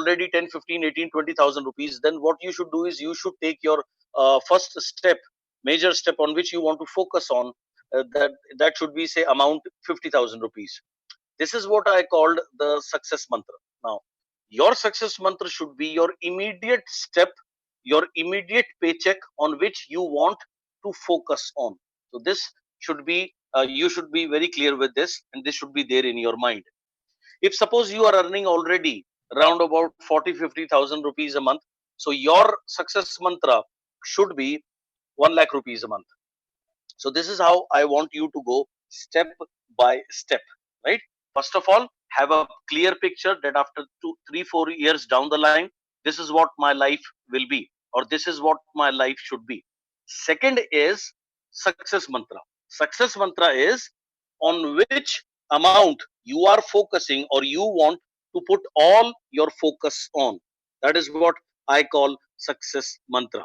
already 10, 15, 18, 20,000 rupees, then what you should do is you should take your first step, major step on which you want to focus on. That should be, say, amount 50,000 rupees. This is what I called the success mantra. Now, your success mantra should be your immediate step, your immediate paycheck on which you want to focus on. So this should be, you should be very clear with this, and this should be there in your mind. If suppose you are earning already around about 40, 50,000 rupees a month, so your success mantra should be 1 lakh rupees a month. So this is how I want you to go step by step, right? First of all, have a clear picture that after 2, 3, 4 years down the line, this is what my life will be, or this is what my life should be. Second is success mantra. Success mantra is on which amount you are focusing or you want to put all your focus on. That is what I call success mantra.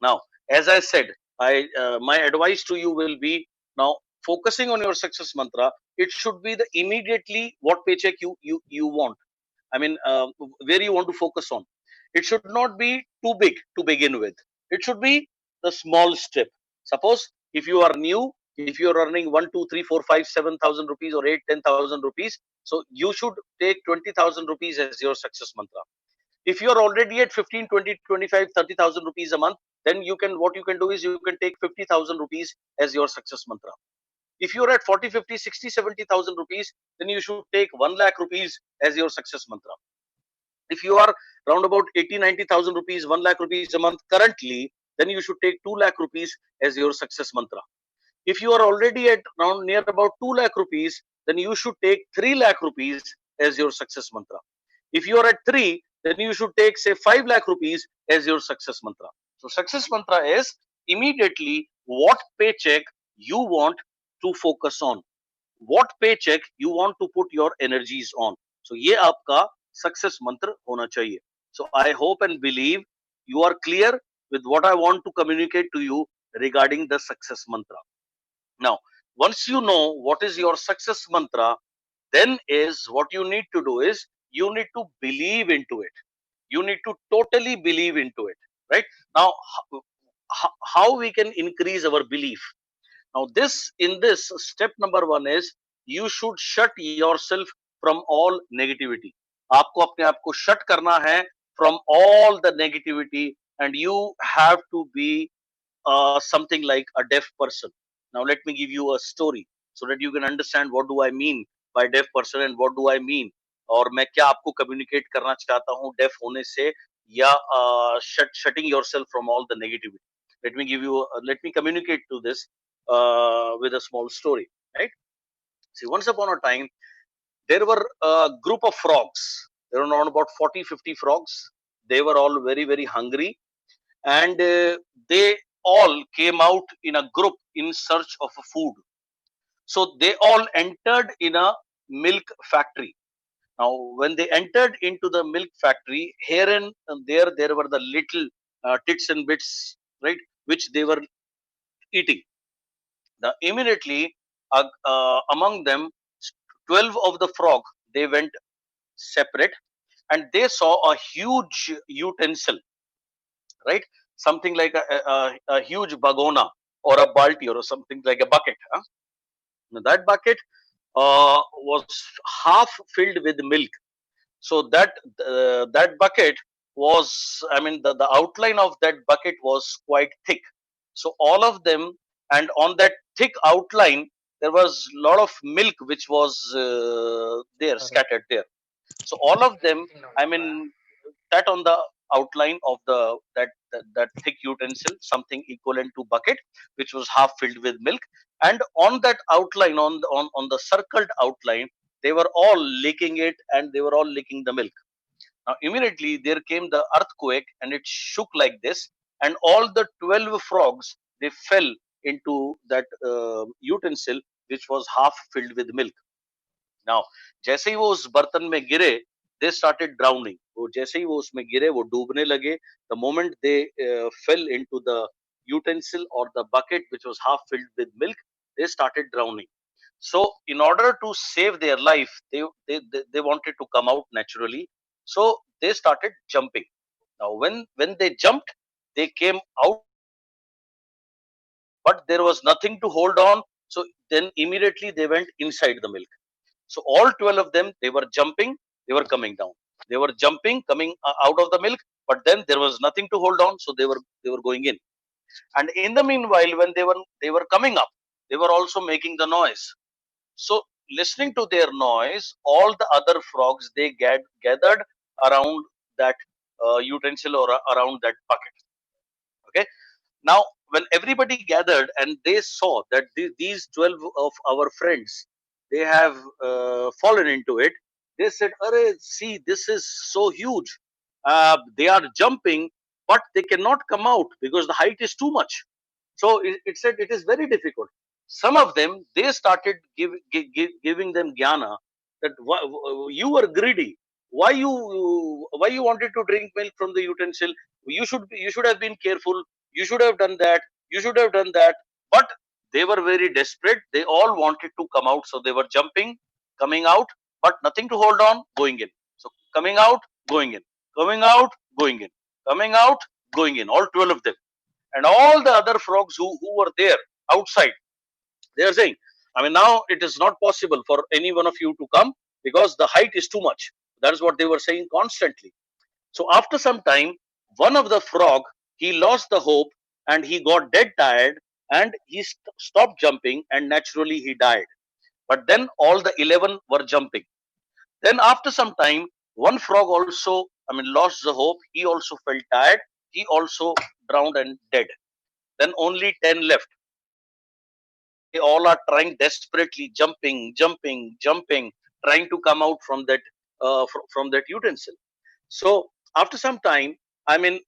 Now, as I said, my advice to you will be, now focusing on your success mantra. It should be the immediately what paycheck you want. I mean, where you want to focus on. It should not be too big to begin with. It should be the small step. Suppose if you are new, if you are earning 1, 2, 3, 4, 5, 7,000 rupees or 8, 10,000 rupees, so you should take 20,000 rupees as your success mantra. If you are already at 15, 20, 25, 30,000 rupees a month, then you can, what you can do is you can take 50,000 rupees as your success mantra. If you're at 40, 50, 60, 70,000 rupees, then you should take 1 lakh rupees as your success mantra. If you are around about 80, 90,000 rupees, 1 lakh rupees a month currently, then you should take 2 lakh rupees as your success mantra. If you are already at around near about 2 lakh rupees, then you should take 3 lakh rupees as your success mantra. If you are at 3, then you should take, say, 5 lakh rupees as your success mantra. So success mantra is immediately what paycheck you want to focus on, what paycheck you want to put your energies on. So ये आपका success mantra होना चाहिए. So I hope and believe you are clear with what I want to communicate to you regarding the success mantra. Now, once you know what is your success mantra, then is what you need to do is you need to believe into it. You need to totally believe into it, right? Now, how we can increase our belief? Now, this in this step number 1 is you should shut yourself from all negativity. आपको अपने आप को shut करना है from all the negativity, and you have to be something like a deaf person. Now, let me give you a story so that you can understand what do I mean by deaf person and what do I mean, और मैं क्या आपको communicate करना चाहता हूँ deaf होने से या shutting yourself from all the negativity. Let me communicate to this with a small story, right? See, once upon a time, there were a group of frogs. There were around about 40, 50 frogs. They were all very, very hungry, and they all came out in a group in search of food. So they all entered in a milk factory. Now, when they entered into the milk factory, here and there were the little tits and bits, right, which they were eating. Now, immediately among them, 12 of the frog, they went separate, and they saw a huge utensil, right? Something like a huge bagona or a balti or something like a bucket. Huh? Now, that bucket was half filled with milk. So that bucket was, I mean, the outline of that bucket was quite thick. So all of them, and on that thick outline, there was a lot of milk which was there, Correct. scattered there. So all of them, I mean, that on the outline of that thick utensil, something equivalent to bucket, which was half filled with milk, and on that outline, on the circled outline, they were all licking it, and they were all licking the milk. Now immediately there came the earthquake, and it shook like this, and all the 12 frogs, they fell into that utensil which was half filled with milk. Now, जैसे ही वो उस बर्तन में गिरे, they started drowning. वो जैसे ही वो उसमें गिरे, वो डूबने लगे. The moment they fell into the utensil or the bucket which was half filled with milk, they started drowning. So, in order to save their life, they wanted to come out naturally. So they started jumping. Now, when they jumped, they came out of the milk, but there was nothing to hold on. So then immediately they went inside the milk. So all 12 of them, they were jumping, they were coming down. They were jumping, coming out of the milk, but then there was nothing to hold on, so they were going in. And in the meanwhile, when they were coming up, they were also making the noise. So listening to their noise, all the other frogs, they gathered around that utensil or around that bucket. Okay. Now, when everybody gathered and they saw that these 12 of our friends, they have fallen into it, they said, "Arey, see, this is so huge. They are jumping, but they cannot come out because the height is too much." So it said it is very difficult. Some of them, they started giving them jnana that you were greedy. Why you wanted to drink milk from the utensil? You should have been careful. You should have done that. You should have done that. But they were very desperate. They all wanted to come out, so they were jumping, coming out, but nothing to hold on, going in. So coming out, going in, coming out, going in, coming out, going in. All 12 of them, and all the other frogs who were there outside, they are saying, I mean, now it is not possible for any one of you to come because the height is too much. That is what they were saying constantly. So after some time, one of the frog, he lost the hope and he got dead tired, and he stopped jumping, and naturally he died. But then all the 11 were jumping. Then after some time, one frog also, I mean, lost the hope. He also felt tired. He also drowned and dead. Then only 10 left. Now they all are trying desperately, jumping, trying to come out from that utensil. So after some time, I mean,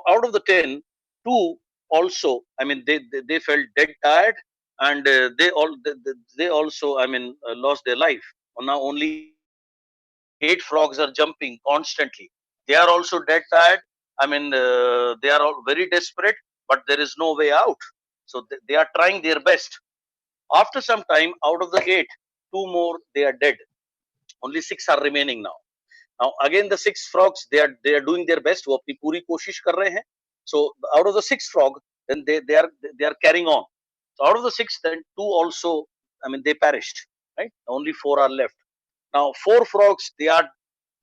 out of the 10, two also, I mean, they felt dead tired, and they also, I mean, lost their life. Now only 8 frogs are jumping constantly. They are also dead tired. I mean, they are all very desperate, but there is no way out. So they are trying their best. After some time, out of the 8, 2 more, they are dead. Only 6 are remaining now. Now again, the 6 frogs, they are doing their best. वो अपनी पूरी कोशिश कर रहे हैं. So out of the 6 frog, then they are carrying on. So out of the 6, then 2 also, I mean, they perished. Right. Only 4 are left. Now 4 frogs, they are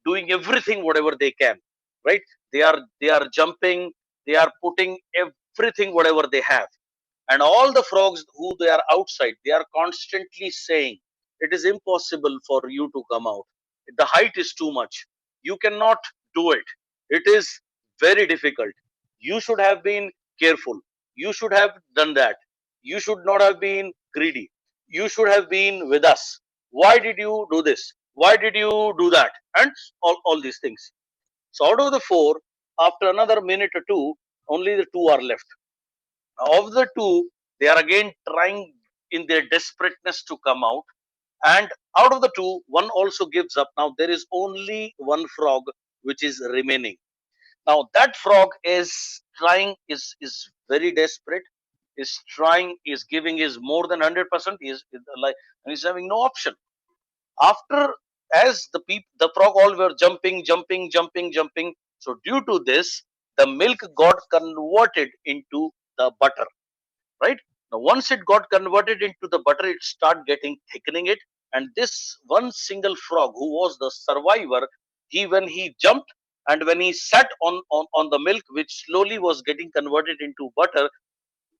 doing everything whatever they can. Right. They are jumping. They are putting everything whatever they have, and all the frogs who they are outside, they are constantly saying, it is impossible for you to come out. The height is too much. You cannot do it. It is very difficult. You should have been careful. You should have done that. You should not have been greedy. You should have been with us. Why did you do this? Why did you do that? And all these things. So out of the 4, after another minute or two, only the 2 are left. Of the 2, they are again trying in their desperateness to come out, and out of the 2, one also gives up. Now there is only one frog which is remaining. Now that frog is trying, is very desperate, is trying, is giving his more than 100%, is like, and he's having no option. After, as the frog all were jumping, so due to this, the milk got converted into the butter. Right. Now once it got converted into the butter, it started getting thickening it, and this one single frog who was the survivor, when he jumped and when he sat on the milk, which slowly was getting converted into butter,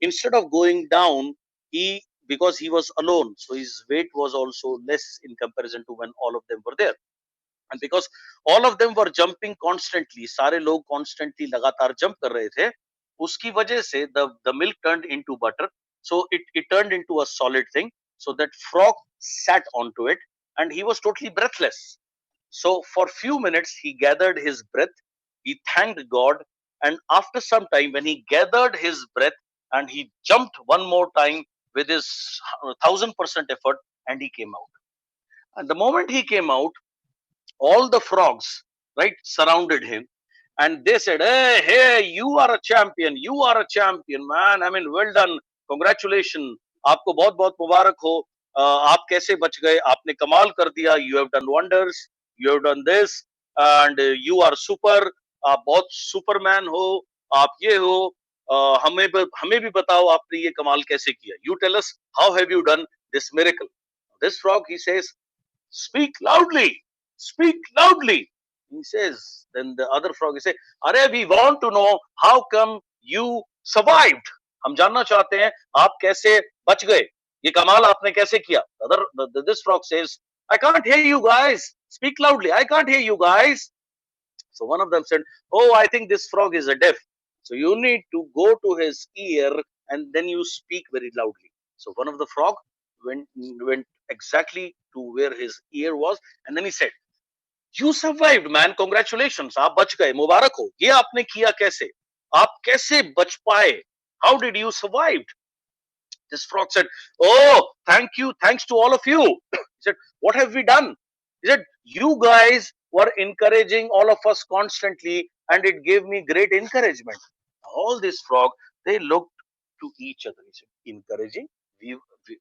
instead of going down, he, because he was alone, so his weight was also less in comparison to when all of them were there. And because all of them were jumping constantly, सारे लोग constantly लगातार jump कर रहे थे, उसकी वजह से the milk turned into butter. So it turned into a solid thing. So that frog sat onto it, and he was totally breathless. So for few minutes he gathered his breath, he thanked God, and after some time, when he gathered his breath and he jumped one more time with his 1000% effort, and he came out. And the moment he came out, all the frogs, right, surrounded him, and they said, hey, you are a champion, man. I mean, well done, congratulations, आपको बहुत बहुत मुबारक हो. आप कैसे बच गए, आपने कमाल कर दिया, you have done wonders, you have done this. and you are super, आप बहुत सुपरमैन हो, आप ये हो, हमें भी बताओ आपने ये कमाल कैसे किया. You tell us how have you done this miracle. This frog, he says, speak loudly, speak loudly. He says, then the other frog, he say, अरे we want to know how come you survived. हम जानना चाहते हैं आप कैसे बच गए, ये कमाल आपने कैसे किया. This frog says, I can't hear you guys, speak loudly, I can't hear you guys. So one of them said, oh, I think this frog is a deaf, so you need to go to his ear and then you speak very loudly. So one of the frog went exactly to where his ear was, and then he said, you survived man, congratulations, आप बच गए, मुबारक हो, ये आपने किया कैसे, आप कैसे बच पाए, how did you survive. This frog said, oh, thank you, thanks to all of you. He said, what have we done. He said, you guys were encouraging all of us constantly and it gave me great encouragement. All this frog, they looked to each other. He said, encouraging, we, we,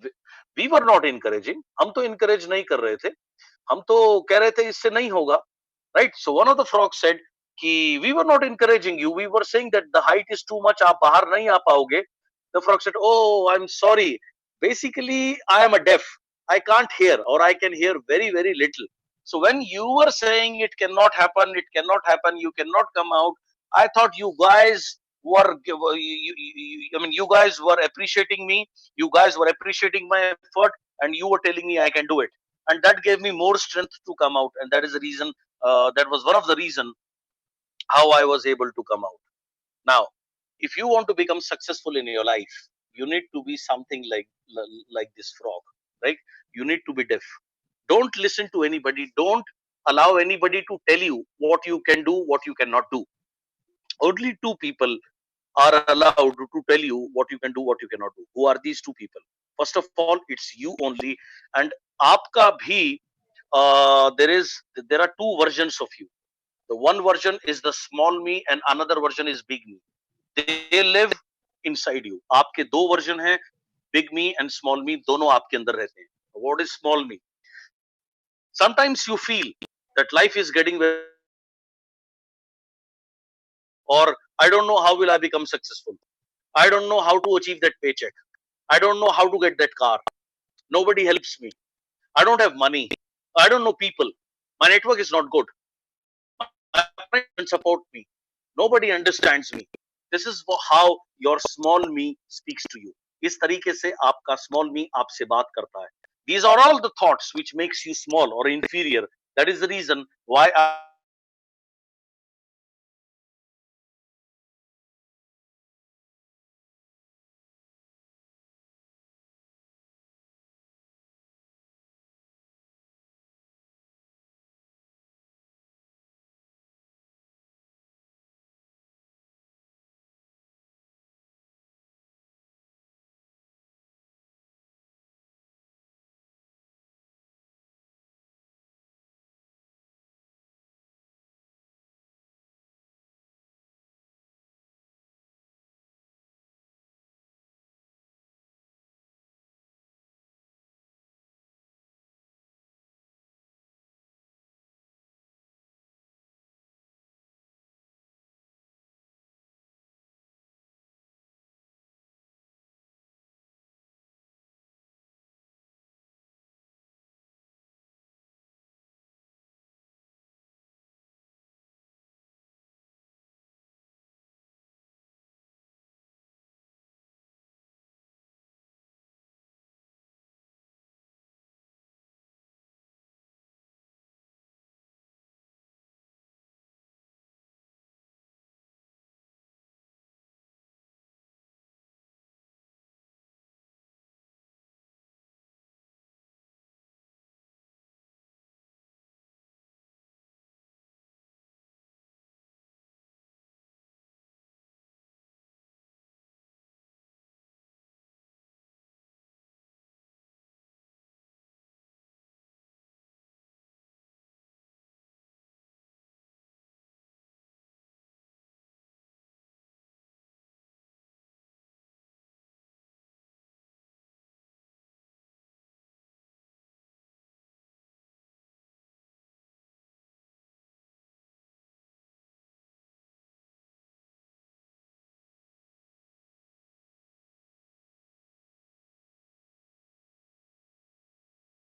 we, we were not encouraging, हम तो encourage नहीं कर रहे थे, हम तो कह रहे थे इससे नहीं होगा, right. So one of the frogs said कि we were not encouraging you, we were saying that the height is too much, आप बाहर नहीं आ पाओगे. The frog said, oh, I'm sorry, basically I am a deaf, I can't hear, or I can hear very very little. So when you were saying it cannot happen, it cannot happen, you cannot come out, I thought you guys were I mean you guys were appreciating me, you guys were appreciating my effort, and you were telling me I can do it, and that gave me more strength to come out, and that is the reason, that was one of the reason how I was able to come out. Now, if you want to become successful in your life, you need to be something like this frog, right? You need to be deaf. Don't listen to anybody. Don't allow anybody to tell you what you can do, what you cannot do. Only two people are allowed to tell you what you can do, what you cannot do. Who are these two people? First of all, it's you only, and आपका भी, there are two versions of you. The one version is the small me and another version is big me. They live inside you. आपके दो version हैं, big me and small me, दोनों आपके अंदर रहते हैं. What is small me? Sometimes you feel that life is getting very difficult, or I don't know how will I become successful. I don't know how to achieve that paycheck. I don't know how to get that car. Nobody helps me. I don't have money. I don't know people. My network is not good. My parents don't support me. Nobody understands me. This is how your small me speaks to you. इस तरीके से आपका small me आपसे बात करता है. These are all the thoughts which makes you small or inferior. That is the reason why I